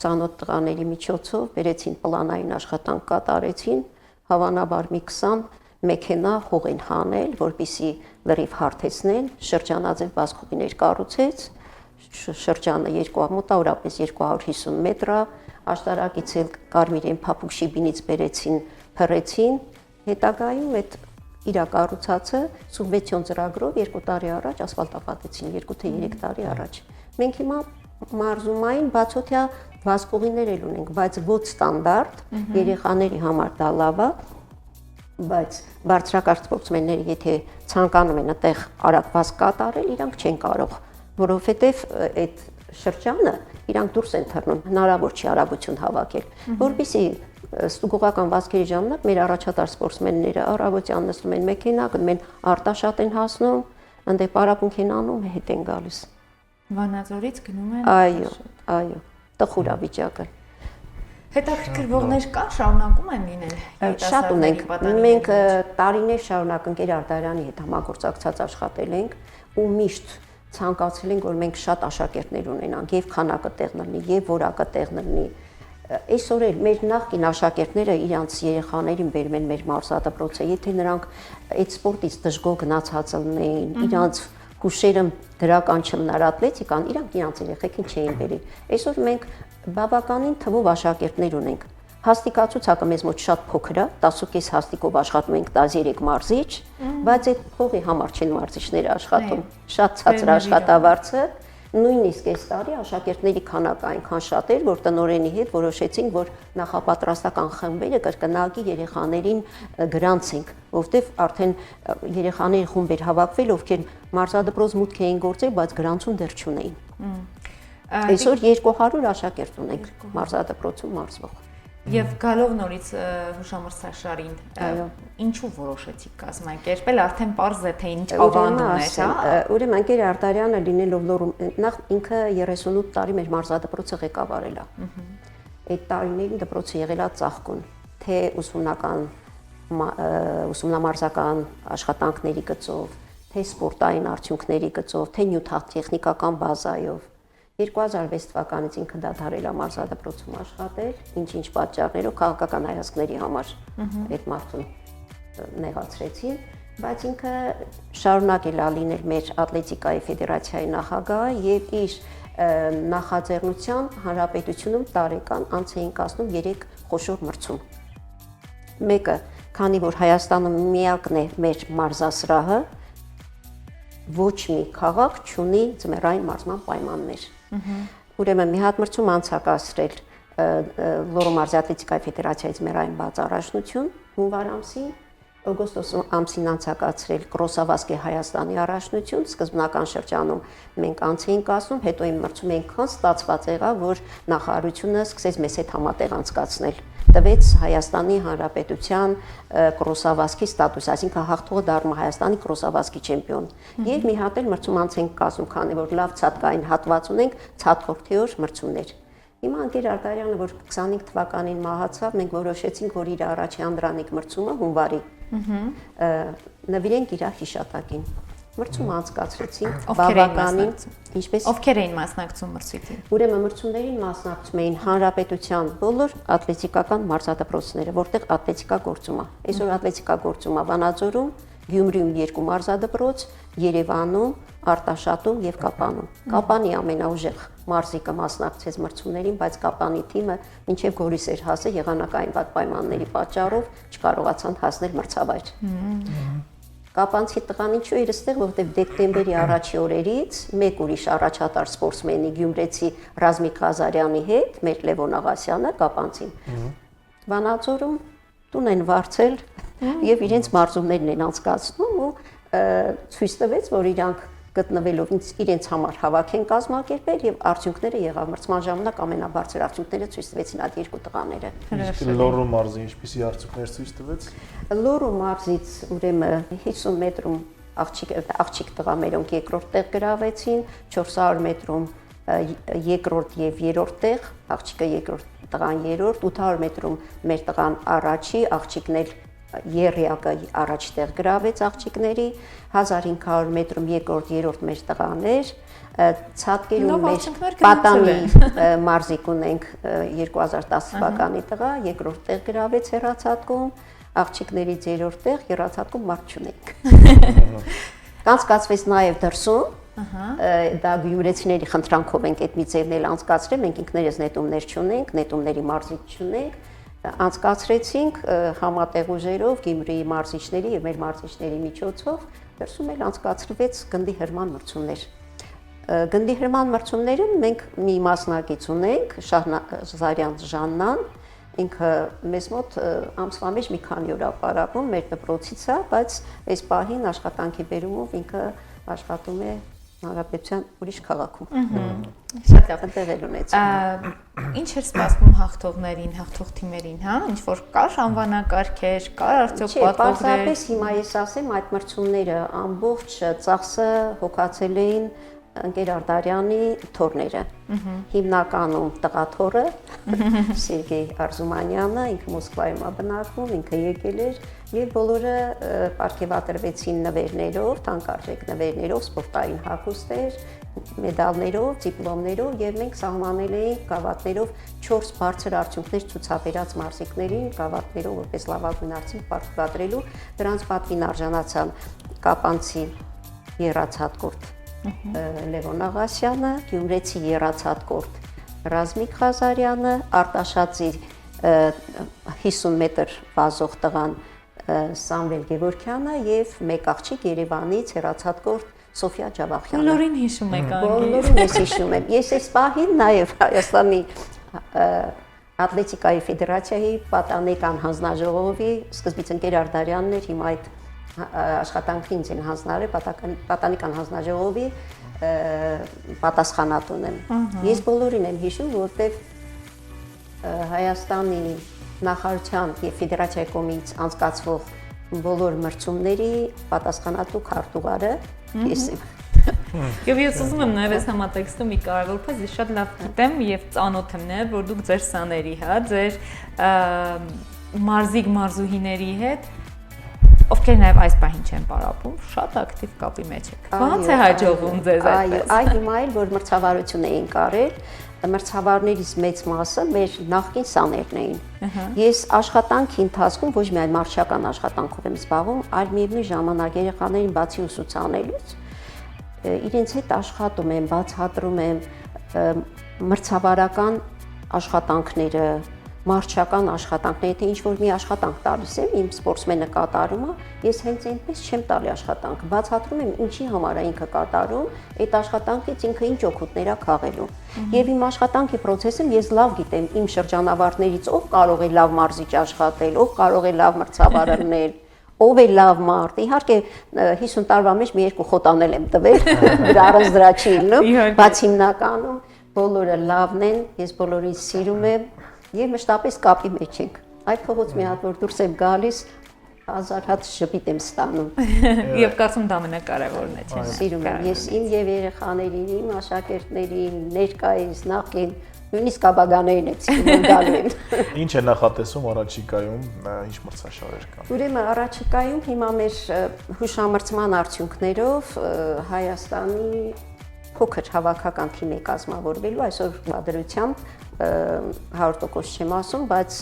S9: ծանոթ տղաների միջոցով բերեցին պլանային աշխատանք կատարեցին, հավանաբար մի 20 մեքենա հող են հանել, որպեսզի լրիվ հարթեցնեն, շրջանաձև բազկուղիներ կառուցեց, շրջանը մոտավորապես 250 մետր է, աշտարակից էլ կարմիրեն փափուկ շիբինից բերեցին, փռեցին, հետագայում այդ իրակառուցածը սուբվենցիոն ծրագրով 2 տարի առաջ ասֆալտապատեցին, 2 թե 3 տարի առաջ։ Մենք հիմա մարզումային բացօթյա վազկուղիներ էլ ունենք, բայց ոչ ստանդարտ, երեխաների համար դա լավ է, բայց բարձրակարգ սպորտսմենները եթե ցանկանում են այդտեղ արագ վազ կատարել, իրանք չեն կարող, որովհետև այդ շրջանը իրանք դուրս են թռնում, հնարավոր չի արագություն հավաքել, որպեսզի ստուգողական վազքերի ժամանակ մեր առաջատար սպորտսմենները առավոտյան նստում են մեքենա, գնում են Արտաշատ են հասնում, այնտեղ պարապմունք են անում, հետ են գալիս։
S6: Վանաձորից գնում են։
S9: Այո, տխուր է վիճակը։
S6: Հետաքրքրվողներ կան, շարունակում են լինել։
S9: Շատ ունենք։ Մենք տարիներ շարունակ ընկեր Արտարյանի հետ համագործակցած աշխատել ենք ու միշտ ցանկացել ենք, որ մենք շատ աշակերտներ ունենանք, եւ քանակը տեղ լինի, եւ որակը տեղ լինի։ Այսօր էլ մեր նախկին աշակերտները իրանց երեխաներին բերում են մեր մարզադպրոցը, եթե նրանք այդ սպորտից դժգոհ գնացած լինեին, իրանց հուշերը դրական չմնար ատլետիկան, իրանք իրանց երեխեքին չէին բերի։ Այսօր մենք բավականին թվով աշակերտներ ունենք։ Հաստիկացուցակը մեզ մոտ շատ փոքր է, 10.5 հաստիկով աշխատում ենք 13 մարզիչ, բայց այդ փողի համար չեն մարզիչները աշխատում։ Շատ ցածր աշխատավարձը, նույնիսկ այս տարի աշակերտների քանակը այնքան շատ էր, որ տնօրենի հետ որոշեցինք, որ նախապատրաստական խմբերը կրկնակի երեխաներին գրանցենք, որովհետև արդեն երեխաների խումբ էր հավաքվել, ովքեր մարզադպրոց մուտք էին գործել, բայց գրանցում դեռ չունեին։ Այսօր 200 աշակերտ ունենք մարզադպրոցում մարզվող։
S6: Եվ գալով նորից հուշամրցաշարին, ինչու որոշեցիք կազմակերպել, արդեն պարզ է թե ինչ ավանդում էր, հա։
S9: Ուրեմն ընկեր Արտարյանը լինելով Լոռու, նախ ինքը 38 տարի մեր մարզադպրոցը ղեկավարել է։ Այդ տարիներին դպրոցը եղել է ծաղկուն, թե ուսումնամարզական աշխատանքների գծով, թե սպորտային արդյունքների գծով, թե նյութատեխնիկական բազայով։ 2006 թվականից ինքը դադարել է մարզադպրոցում աշխատել, ինչ-ինչ պատճառներով քաղաքական հայացքների համար այդ մարդուն նեղացրեցին, բայց ինքը շարունակել է լինել մեր ատլետիկայի ֆեդերացիայի նախագահը եւ իր նախաձեռնությամբ հանրապետությունում տարեկան անց էին կազմում 3 խոշոր մրցում։ Մեկը, քանի որ Հայաստանում միակն է մեր մարզասրահը, ոչ մի քաղաք չունի ձմեռային մարզման պայմաններ։ Ուրեմն մի հատ մրցում անցակացրել Լոռու մարզի ատլետիկայի ֆեդերացիայի ձմեռային բաց առաջնություն հունվար ամսին, օգոստոս ամսին անցակացրել Կրոսավասկի Հայաստանի առաջնություն, սկզբնական շրջանում մենք անց էինք կազմում, հետո այն մրցում այնքան ստացված եղավ, որ նախարարությունը սկսեց մեզ հետ համատեղ անցկացնել, տվեց Հայաստանի Հանրապետության Կրոսավասկի ստատուս, այսինքն հաղթողը դառնում է Հայաստանի Կրոսավասկի չեմպիոն։ Եվ մի հատ էլ մրցում անց ենք կազմում, քանի որ լավ ցատկային հատված ունենք, ցատկորթիոր մրցումներ։ Հիմա ընկեր Արտարյանը, որ 25 թվականին մահացավ, մենք որոշեցինք, որ իր առաջի անդրանիկ մրցումը հունվարի նվիրենք իր հիշատակին։ Մրցում անցկացրեցինք բավականին, ինչպես
S6: ովքեր էին մասնակցում մրցույթին։
S9: Ուրեմն մրցումներին մասնակցում էին հանրապետության բոլոր ատլետիկական մարզադպրոցները, որտեղ ատլետիկա գործում է։ Այսօր ատլետիկա գործում է Վանաձորում, Գյումրիում 2 մարզադպրոց, Երևանում, Արտաշատում եւ Կապանում։ Կապանի ամենաուժեղ մարզիկը մասնակցեց մրցումներին, բայց Կապանի թիմը մինչև Գորիս էր հասել եղանակային վատ պայմանների պատճառով չկարողացան հասնել մրցավայր։ Կապանցի տղան ինչու էր այստեղ, որովհետև դեկտեմբերի առաջի օրերից մեկ ուրիշ առաջատար սպորտսմենի Գյումրեցի Ռազմիկ Ղազարյանի հետ, մեր Լևոն Աղասյանը Կապանցին Վանաձորում տուն են վարձել եւ իրենց մարզումներն են անցկացնում ու ցույց տվեց, որ իրանք գտնվելով իրենց համար հավաք են կազմակերպել եւ արդյունքները եղավ մրցման ժամանակ ամենաբարձր արդյունքները ցույց տվեցին այդ երկու տղաները։
S5: Լոռու մարզի ինչպիսի արդյունքներ ցույց տվեց։
S9: Լոռու մարզից ուրեմն 50 մետրում աղջիկ տղա մերոնք երկրորդ տեղ գրավեցին, 400 մետրում երկրորդ եւ երրորդ տեղ, աղջիկը երկրորդ, տղան երրորդ, 800 մետրում մեր տղան առաջի, աղջիկն էլ երրյակը առաջ տեղ գրավեց աղջիկների, 1500 մետրում երկրորդ, երրորդ մեր տղաներ, ցատկերում մեր Պատանի մարզիկ ունենք 2010 թվականի տղա, երկրորդ տեղ գրավեց հեռացատկում, աղջիկներից երրորդ տեղ եռացատկում մարդ չունենք։ Կանցկացվեց նաև դրսում, դա գյումրեցիների խնդրանքով ենք այդ մի ձևն էլ անցկացրել, մենք ինքներս նետումներ չունենք, նետումների մարզիչ չունենք, անցկացրեցինք համատեղ ուժերով Գյումրիի մարզիչների եւ մեր մարզիչների միջոցով, դրսում էլ անցկացրվեց գնդի հրման մրցումներ։ Գնդի հրման մրցումները մենք մի մասնակից ունենք, Շահնազարյան Ժաննան, ինքը մեզ մոտ ամսվա մեջ մի քանի օր ապարակում մեր դպրոցից է, բայց այս պահին աշխատանքի բերումով ինքը աշխատում է Հանրապետության ուրիշ քաղաքում։
S6: Շատ լավ
S9: տեղել ունեցել։
S6: Ինչ էր սպասվում հաղթողներին, հաղթող թիմերին, հա? Ինչ որ կար անվանակարգեր, կար արդյոք պատվոգներ։
S9: Պարզապես հիմա ես ասեմ, այդ մրցումները ամբողջ ծախսը հոգացել էին ընկեր Արտարյանի թորները։ Հիմնականում տղաթորը Սերգեյ Արզումանյանը, ինքը Մոսկվայում է բնակվում, ինքը եկել էր եւ բոլորը պարգևատրվեցին նվերներով, թանկարժեք նվերներով, սպորտային հագուստեր, մեդալներով, դիպլոմներով եւ մենք սահմանել էինք գավաթներով 4 բարձր արդյունքներ ցուցաբերած մարզիկներին, գավաթներով որպես լավագույն արդյունք պարգևատրելու, դրանց պատվին արժանացան Կապանցի եռացատկորտ Լևոն Աղասյանը, Գյումրեցի եռացատկորտ Ռազմիկ Ղազարյանը, Արտաշածի 50 մետր վազող տղան Սամվել Գևորգյանը եւ մեկ աղջիկ Երևանից եռացատկորտ Սոֆիա Ջավախյանը։
S6: Բոլորին հիշում եք անգամ։
S9: Բոլորին ես հիշում եմ։ Ես այս պահին նաեւ Հայաստանի Ատլետիկայի ֆեդերացիայի պատանեկան հանձնաժողովի սկզբից ընկեր Արտարյանն էր, հիմա այդ աշխատանքին ինձ են հանձնարարել պատանեկան հանձնաժողովի պատասխանատուն եմ։ Ես բոլորին եմ հիշում, որտեղ Հայաստանի նախարարության եւ ֆեդերացիայի կողմից անցկացվող բոլոր մրցումների պատասխանատու քարտուղարը ես եմ։
S6: Եվ ես ուզում եմ նաև այս համատեքստում մի կարևոր բան, ես շատ լավ գիտեմ եւ ծանոթ եմ նաև, որ դուք ձեր սաների, հա, ձեր մարզիկ-մարզուհիների հետ ովքեր նաև այս պահին չեն պարապում, շատ ակտիվ կապի մեջ եք։ Ո՞նց է հաջողվում ձեզ այդպես։
S9: Այո, հիմա էլ որ մրցավարություն էին կարել, մրցավարներից մեծ մասը մեր նախկին սաներն էին։ Ես աշխատանքի ընթացքում ոչ միայն մարզչական աշխատանքով եմ զբաղվում, այլ միևնույն ժամանակ երեխաներին բացի ուսուցանելուց իրենց հետ աշխատում եմ, բացատրում եմ մրցավարական աշխատանքները, մարզչական աշխատանքները, թե ինչ որ մի աշխատանք տալիս եմ, իմ սպորտսմենը կատարում է, ես հենց այնպես չեմ տալի աշխատանքը, բացատրում եմ ինչի համար է ինքը կատարում, այդ աշխատանքից ինքը ինչ օգուտներ է քաղելու։ Եվ իմ աշխատանքի process-ում ես լավ գիտեմ իմ շրջանավարտներից ով կարող է լավ մարզիչ աշխատել, ով կարող է լավ մրցավար լինել, ով է լավ մարդ։ Իհարկե 50 տարվա մեջ մի երկու խոտանել եմ տվել, առանց դրա չի լինում, բայց հիմնականում բոլորը լավն են, ես բոլորին սիրում եմ եւ մշտապես կապի մեջ ենք։ Այդ փողոց մի հատ որ դուրս եմ գալիս, 1000 հատ շփիտ եմ ստանում։
S6: Եվ կարծում դա ամենակարևորն է, չէ՞։
S9: Սիրում եմ ես իմ եւ երեխաներին, իմ աշակերտներին, ներկայիս, նախին, նույնիսկ աբագաներին եմ սիրում գալու։
S5: Ինչ է նախատեսում առաջիկայում, ինչ մրցաշարեր կան։
S9: Ուրեմն առաջիկայում հիմա մեր հուշամրցման արդյունքներով Հայաստանի փոքր հավաքական թիմ է կազմավորվելու, այսօր բادرությամբ 100% չեմ ասում, բայց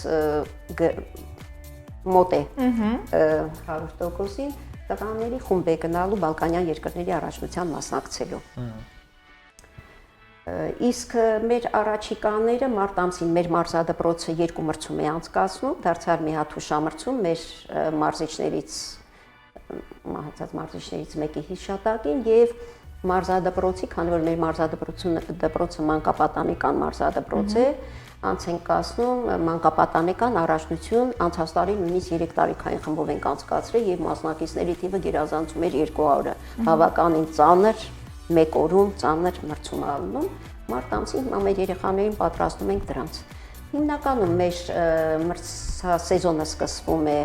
S9: մոտ է 100%-ին տղաների խումբ է գնալու Բալկանյան երկրների առաջնության մասնակցելու։ Իսկ մեր առաջիկաները մարտ ամսին մեր մարզադպրոցը 2 մրցում է անցկացնում, դարձյալ մի հատ հուշամրցում մեր մարզիչներից մահացած մարզիչներից մեկի հիշատակին եւ մարզադպրոցի, քանի որ մեր մարզադպրոցը մանկապատանեկան մարզադպրոց է, անց են կասնում մանկապատանեկան առաջնություն, անցած տարի նույնիսկ 3 տարիքային խմբով ենք անցկացրել եւ մասնակիցների թիվը գերազանցում էր 200-ը։ Բավականին ծանր, մեկ օրում ծանր մրցում ալնում։ Մարտ ամսին հիմա մեր երեխաներին պատրաստում ենք դրանց։ Հիմնականում մեր մրցասեզոնը սկսվում է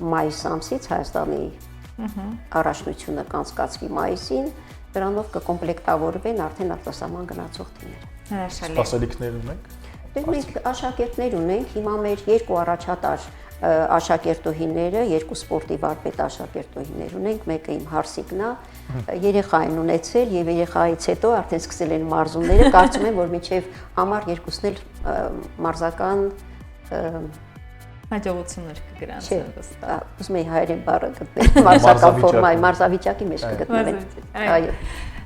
S9: մայիս ամսից, Հայաստանի առաջնությունը կանցկացվի մայիսին, դրանով կկոմպլեկտավորվեն արդեն արտասահման գնացող թիմերը։
S6: Հրաշալի։
S5: Սպասելիքներ ունենք։
S9: Մենք աշակերտներ ունենք, հիմա մեր 2 առաջատար աշակերտուհիները, 2 սպորտի վարպետ աշակերտուհիներ ունենք, մեկը իմ Հարսիկն է, երեխա են ունեցել եւ երեխայից հետո արդեն սկսել են մարզումները, կարծում եմ որ մինչեւ համար երկուսն էլ մարզական
S6: Հաջողություններ կգրանցեն վստահ։
S9: Ուզում եի հայերեն բառը գտնել, մարզական ֆորմայի, մարզավիճակի մեջ կգտնվեն։ Այո։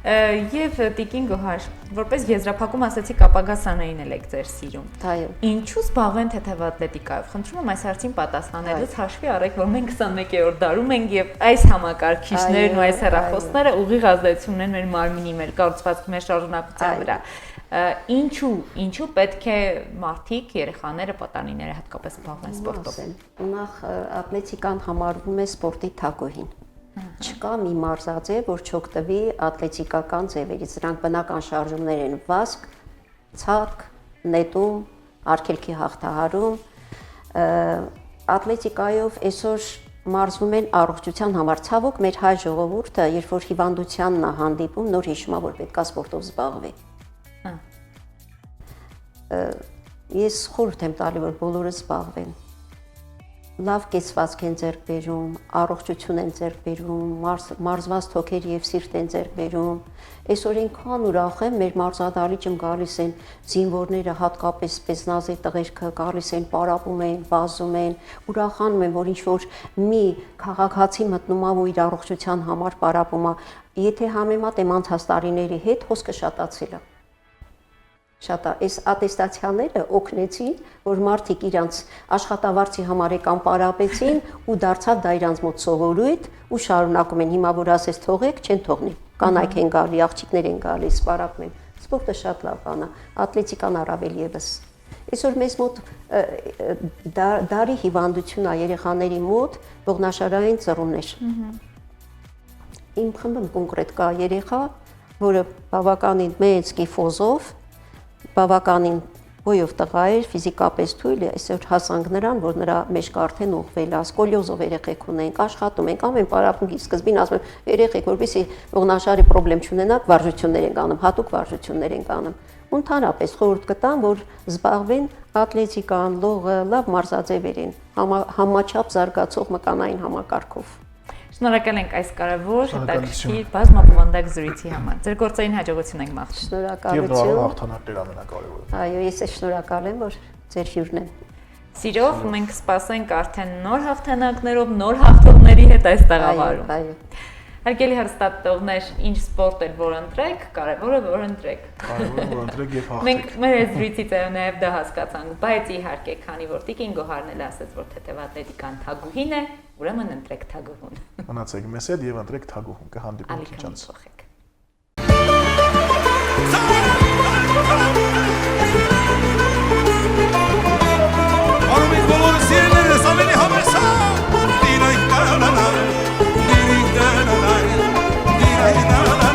S6: Եվ Տիկին Գոհար, որպես եզրափակում ասացիք ապագա սաներին եք ձեր սիրում։
S9: Այո։
S6: Ինչու զբաղվեն թեթև ատլետիկայով։ Խնդրում եմ այս հարցին պատասխանելուց հաշվի առեք, որ մենք 21-րդ դարում ենք եւ այս համակարգիչներն ու այս հեռախոսները ուղիղ ազդեցություն ունեն մեր մարմինի, մեր կառուցվածքի, մեր շարունակության վրա։ Ինչու պետք է մարդիկ, երեխաները, պատանիները հատկապես զբաղվեն սպորտով։
S9: Նախ ատլետիկան համարվում է սպորտի թագուհին։ Չկա մի մարզաձև, որ չօգտվի ատլետիկական ձևերից։ Դրանք բնական շարժումներ են՝ վազք, ցատկ, նետում, արգելքի հաղթահարում։ Ատլետիկայով այսօր մարզվում են առողջության համար։ Ցավոք մեր հայ ժողովուրդը, երբ որ հիվանդությանն է հանդիպում, նոր հիշում է, որ պետք է սպորտով զբաղվի։ Ես խորհուրդ եմ տալի, որ բոլորը զբաղվեն։ Լավ կեցվածք են ձեռք բերում, առողջություն են ձեռք բերում, մարզված թոքեր եւ սիրտ են ձեռք բերում։ Այսօր այնքան ուրախ եմ, մեր մարզադահլիճում գալիս են զինվորները, հատկապես սպեցնազի տղերքը գալիս են, պարապում են, վազում են, ուրախանում են, որ ինչ որ մի քաղաքացի մտնում է ու իր առողջության համար պարապում է։ Եթե համեմատեմ անցած տարիների հետ, հոսքը շատացել է։ Շատ այս ատեստացիաները օգնեցին, որ մարդիկ իրանց աշխատավարձի համար եկան պարապեցին ու դարձավ դա իրանց մոտ սովորույթ ու շարունակում են։ Հիմա որ ասես թողեք, չեն թողնի։ Կանայք են գալի, աղջիկներ են գալիս, պարապում են։ Սպորտը շատ լավ բան է, ատլետիկան առավել եւս։ Այսօր մեզ մոտ դարի հիվանդություն է երեխաների մոտ ողնաշարային ծռումներ։ Իմ խմբում կոնկրետ կա երեխա, որը բավականին մեծ կիֆոզով բավականին գոյով տղա էր, ֆիզիկապես թույլ է, այսօր հասանք նրան, որ նրա մեջք արդեն ուղղվել է, սկոլիոզով երեխեք ունենք, աշխատում ենք, ամեն պարապմունքի սկզբին ասում եմ, երեխեք, որպեսզի ողնաշարի պրոբլեմ չունենաք, վարժություններ ենք անում, հատուկ վարժություններ ենք անում։ Ընդհանրապես խորհուրդ կտամ, որ զբաղվեն ատլետիկան, լողը, լավ մարզաձևեր են, համաչափ զարգացող մկանային համակարգով։
S6: Շնորհակալ ենք այս կարևոր հետաքրքիր բազմապնդակ զրույցի համար։ Ձեր գործային հաջողություն ենք մաղթում։
S9: Շնորհակալություն։
S5: Հաղթանակներ ամենակարևորը։
S9: Այո, ես էլ շնորհակալ եմ, որ ձեր հյուրն եմ։
S6: Սիրով մենք սպասենք արդեն նոր հաղթանակներով, նոր հաղթողների հետ այս տաղավարում։
S9: Այո։
S6: Հարգելի հեռուստատիտողներ, ինչ սպորտ էլ որ ընտրեք, կարևորը որ ընտրեք։
S5: Կարևորը որ ընտրեք եւ հաղթեք։
S6: Մենք մեր զրույցից նաև դա հասկացանք, բայց իհարկե, քանի որ Տիկին Գոհարն էլ ասաց, որ թեթև ատլետիկան թագուհին է, ուրեմն ընտրեք թագուհուն։
S5: Մնացեք մեզ հետ եւ ընտրեք թագուհուն, կհանդիպենք քիչ անց։
S3: Արում ենք բոլորը սիրելերս ավելի համեսա Դիրայք դարանա Դիրայք դարանա Դիրայք դարանա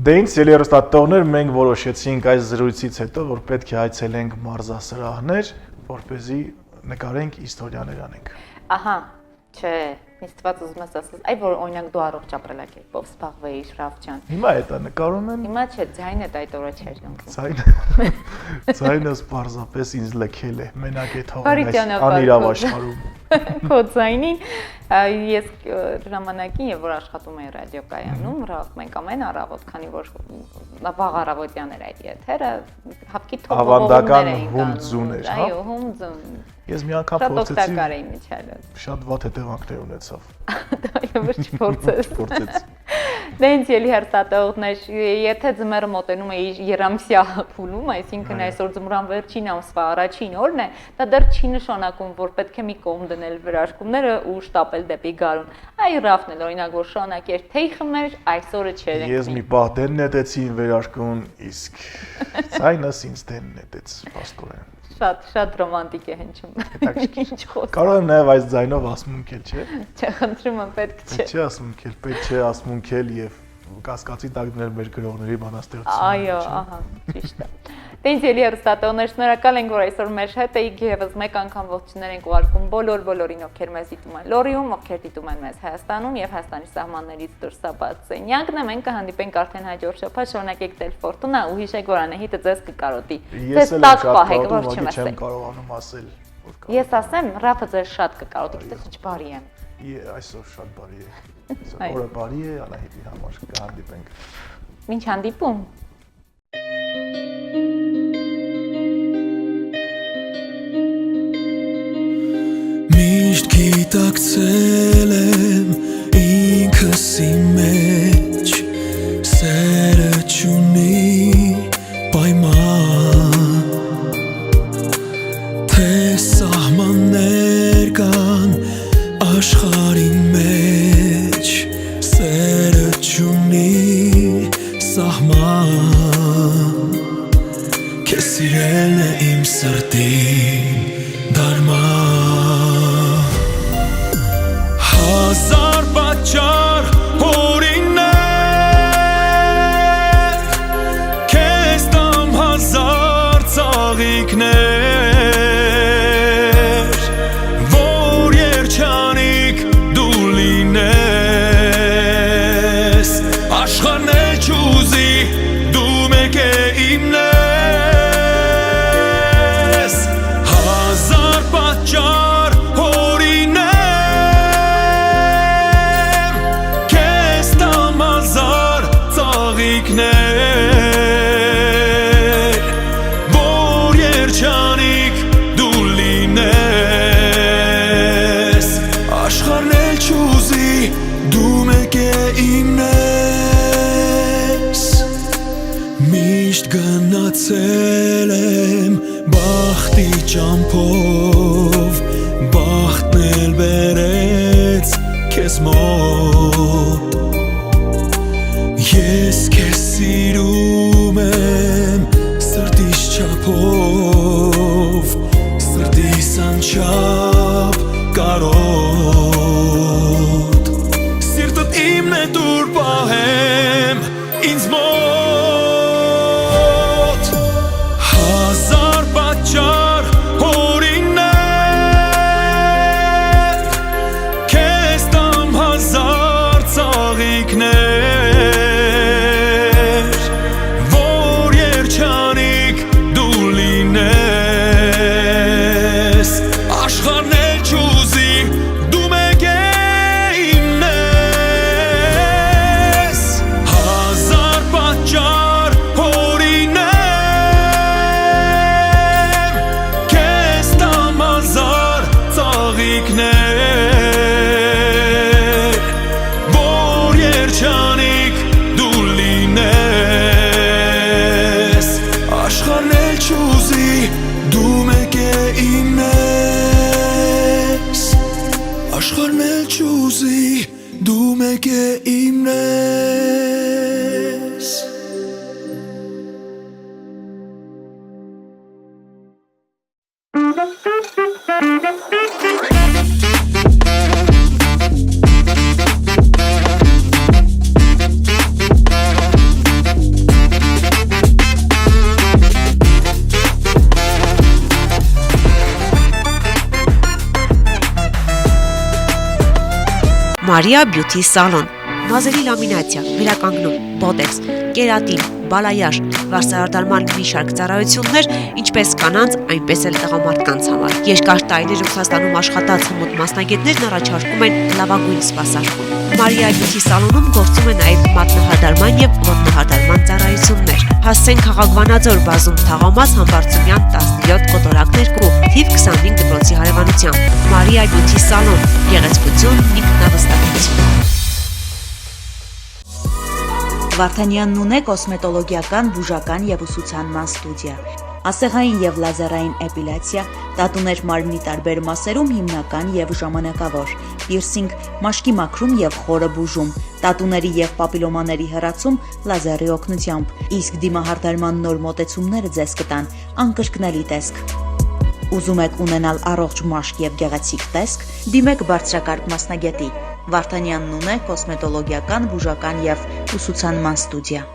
S5: Դե ինձ երեստատողներ մենք որոշեցինք այս զրույցից հետո, որ պետք է այցելենք մարզասրահներ, որպեսզի նկարենք իստորիաներ անենք։
S6: Ահա, չէ, ինձ թվաց ուզում ես ասես, այ որ օրինակ դու առողջ ապրելակերպով զբաղվեիր, Շրաֆ ջան։
S5: Հիմա է դա նկարում են։
S6: Հիմա չէ, ձայնը այդ օրը չէր ընկնում։
S5: Ձայնս պարզապես ինձ լքել է, մենակ է
S6: Բարի
S5: թողել այս
S6: ճանապարհ
S5: անիրավ
S6: քո։
S5: աշխարհում։
S6: Քո ձայնին ես ժամանակին եւ որ աշխատում էի ռադիոկայանում, մենք ամեն առավոտ, քանի որ վաղ առավոտյան էր այդ եթերը, հապկի
S5: ավանդական հումձուն էր, հա։
S6: Այո, հումձուն։
S5: Ես մի անգամ
S6: փորձեցի։
S5: Շատ վատ հետևանքներ ունեցավ։
S6: Այո, ոչ փորձեց։
S5: Փորձեց։
S6: Դե ինձ ելի հերթատողներ, եթե ձմեռը մոտենում է երամսյա փուլում, այսինքն այսօր ձմռան վերջին ամսվա առաջին օրն է, դա դեռ չի նշանակում, որ պետք է մի կողմ դնել վերարկումները ու շտապել դեպի գարուն։ Այ Ռաֆն էլ օրինակ որ շանակեր թեյ խմեր, այսօրը չէր ընկնի։
S5: Ես մի պահ դեն նետեցի վերարկուն, իսկ ցայնս ինձ դեն նետեց փաստորեն։
S6: Շատ ռոմանտիկ է հնչում։ Ինչ խոսք։
S5: Կարող եմ նաև այս ձայնով ասմունքել, չէ։
S6: Չէ, խնդրում եմ, պետք չէ։
S5: Չէ ասմունքել, պետք չէ ասմունքել եւ կասկածի տակ դնել մեր գրողների բանաստեղծությունը։
S6: Այո, ահա, ճիշտ է։ Դե ինձ ելի հեռուստատողներ, շնորհակալ ենք, որ այսօր մեր հետ եք եւս մեկ անգամ ողջուներ ենք ուղարկում բոլորին, ովքեր մեզ դիտում են Լորիում, ովքեր դիտում են մեզ Հայաստանում եւ Հայաստանի սահմաններից դուրս ապած սենյակն է, մենք կհանդիպենք արդեն հաջորդ շաբաթ, շնորհակեք դել ֆորտունա ու հիշեք, որ Անահիտը ձեզ կկարոտի։ Ձեզ տակ պահեք, որ չեմ
S5: չեմ կարողանում ասել։
S6: Ես ասեմ, Ռաֆը ձեզ շատ կկարոտի, գիտես ինչ բարի եմ։
S5: Այսօր շատ բարի է։ Այսօր օրը բարի է, Անահիտի համար կհանդիպենք։
S6: Մինչ հանդիպում։
S7: Միշտ գիտակցել եմ ինքս իմ մեջ, սերը չունի պայման, թե սահմաններ կան աշխարհին մեջ, սերը չունի սահման, քեզ սիրելն է իմ սրտին դարման, հազար պատճառ օրիններ, քեզ տամ հազար ծաղիկներ, որ երջանիկ դու լինես, աշխարհն էլ չուզի դու մեկ է իմն ես, հազար պատճառ օրինեմ, քեզ տամ հազար ծաղիկներ, որ երջանիկ դու լինես, աշխարհն էլ չուզի դու մեկ է իմն ես, միշտ գնացել եմ բախտի ճամփով, բախտն էլ բերեց քեզ մոտ, ես քեզ սիրում եմ սրտիս չափով, սրտիս անչափ կարոտ, սիրտդ իմն է դուր պահեմ ինձ մոտ, հազար պատճառ օրիններ, քեզ տամ հազար ծաղիկներ, որ երջանիկ դու լինես, աշխարհն էլ չուզի դու մեկ է իմն ես, հազար պատճառ օրինեմ, քեզ տամ հազար ծաղիկներ, որ երջանիկ դու լինես, աշխարհն էլ չուզի դու մեկ է իմն ես, աշխարհն էլ չուզի դու մեկ է իմն ես։
S1: Maria Beauty Salon, մազերի լամինացիա, վերականգնում, բոտեքս, կերատին, բալայաշ, վարսահարդարման մի շարք ծառայություններ, ինչպես կանանց, այնպես էլ տղամարդկանց համար։ Երկար տարիներ Ռուսաստանում աշխատած հմուտ մասնագետներն առաջարկում են լավագույն սպասարկում։ Maria Beauty Salon-ում գործում է նաև մատնահարդարման եւ ոտնահարդարման ծառայություններ։ Հասցեն Խաղաղվանաձոր բազում թաղամաս Համբարձումյան 17 կոտորակներ կու, թիվ 25 դպրոցի հարևանությամբ։ Maria Beauty Salon, գեղեցկություն, ինքնավստահություն։
S2: Վարդանյանն ունե կոսմետոլոգիական, բուժական եւ ուսուցանման ստուդիա, ասեղային եւ լազերային էպիլյացիա, տատուներ մարմնի տարբեր մասերում հիմնական եւ ժամանակավոր, պիրսինգ, մաշկի մաքրում եւ խորը բուժում, տատուների եւ պապիլոմաների հեռացում լազերի օգնությամբ, իսկ դիմահարդարման նոր մոտեցումները ձեզ կտան անկրկնելի տեսք։ Ուզում եք ունենալ առողջ մաշկ եւ գեղեցիկ տեսք, դիմեք բարձրակարգ մասնագետի։ Վարդանյանն ունե կոսմետոլոգիական, բուժական եւ ուսուցանման ստուդիա։